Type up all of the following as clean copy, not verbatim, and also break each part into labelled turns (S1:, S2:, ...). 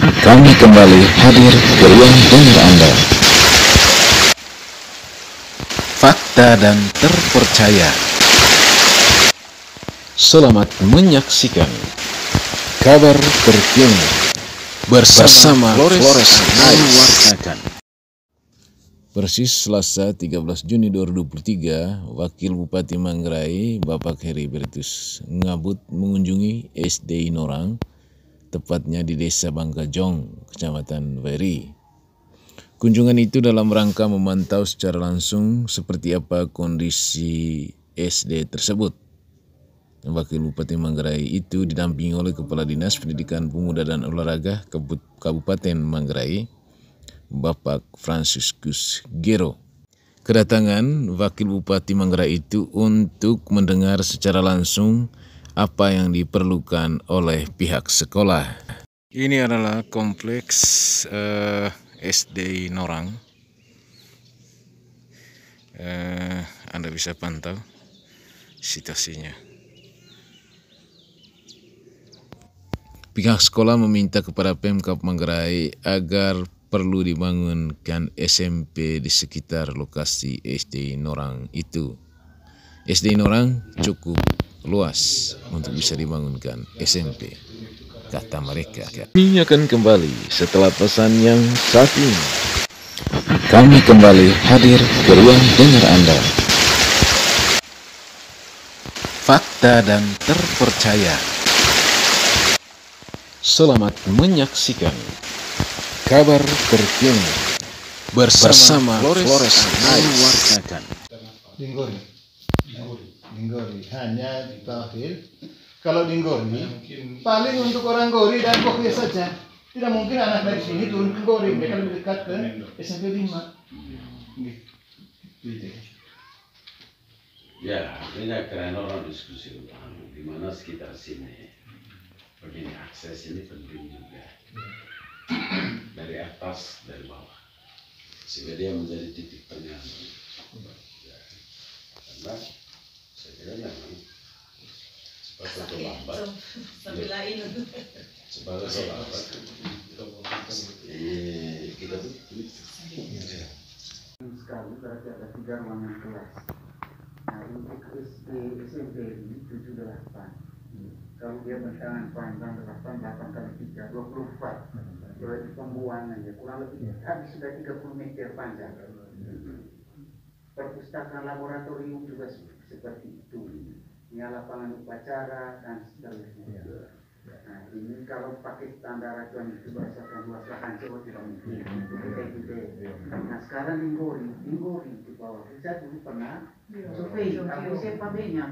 S1: Kami kembali hadir ke ruang dengar Anda. Fakta dan terpercaya. Selamat menyaksikan kabar terkini bersama Flores mewartakan. Persis Selasa 13 Juni 2023, Wakil Bupati Manggarai Bapak Heri Bertus ngabut mengunjungi SD Norang, tepatnya di Desa Bangkajong, Kecamatan Weri. Kunjungan itu dalam rangka memantau secara langsung seperti apa kondisi SD tersebut. Wakil Bupati Manggarai itu didampingi oleh Kepala Dinas Pendidikan Pemuda dan Olahraga Kabupaten Manggarai, Bapak Franciscus Gero. Kedatangan Wakil Bupati Manggarai itu untuk mendengar secara langsung apa yang diperlukan oleh pihak sekolah. Ini adalah kompleks SD Norang. Anda bisa pantau situasinya. Pihak sekolah meminta kepada Pemkab Manggarai agar perlu dibangunkan SMP di sekitar lokasi SD Norang itu. SD Norang cukup luas untuk bisa dibangunkan SMP, kata mereka. Kami akan kembali setelah pesan yang satu ini. Kami kembali hadir ke ruang dengar Anda. Fakta dan terpercaya. Selamat menyaksikan kabar terkini bersama Flores mewartakan.
S2: Dinggori hanya di bawah Hil. Kalau Dinggori paling untuk orang Gori dan Pokya saja. Tidak mungkin anak dari sini turun ke Gori, mereka lebih dekat ke SMP 5.
S3: Ya, ini karena orang diskusi ulang di mana sekitar sini. Begini, akses ini penting juga. Dari atas, dari bawah. Sehingga dia menjadi titik tengah. Ya. Karena saya kira memang sebagai pembabat, sebagai pembabat, kita tuh
S4: sekali berarti ada 3 ruangan kelas. Nah untuk SD, SMP ini 7-8. Kalau dia bentangan panjang 8 kali 3, 24. Berarti pembuangannya kurang lebih habis sudah 30 meter panjang. Perpustakaan laboratorium juga seperti itu. Ini lapangan upacara dan seterusnya. Nah ini kalau pakai standar acuan itu berdasarkan luas lahan Jawa tidak mungkin. Nah sekarang Dinggori di bawah. Saya dulu pernah survei, aku siapa banyak.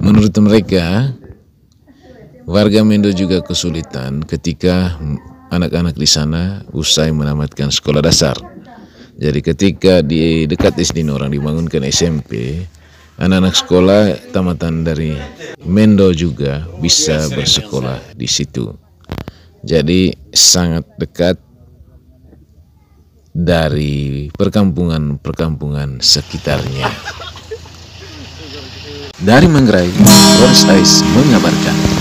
S1: Menurut mereka, warga Mendo juga kesulitan ketika anak-anak di sana usai menamatkan sekolah dasar. Jadi ketika di dekat SD Norang dibangunkan SMP, anak-anak sekolah tamatan dari Mendo juga bisa bersekolah di situ. Jadi sangat dekat dari perkampungan-perkampungan sekitarnya. Dari Manggarai, Flores mengabarkan.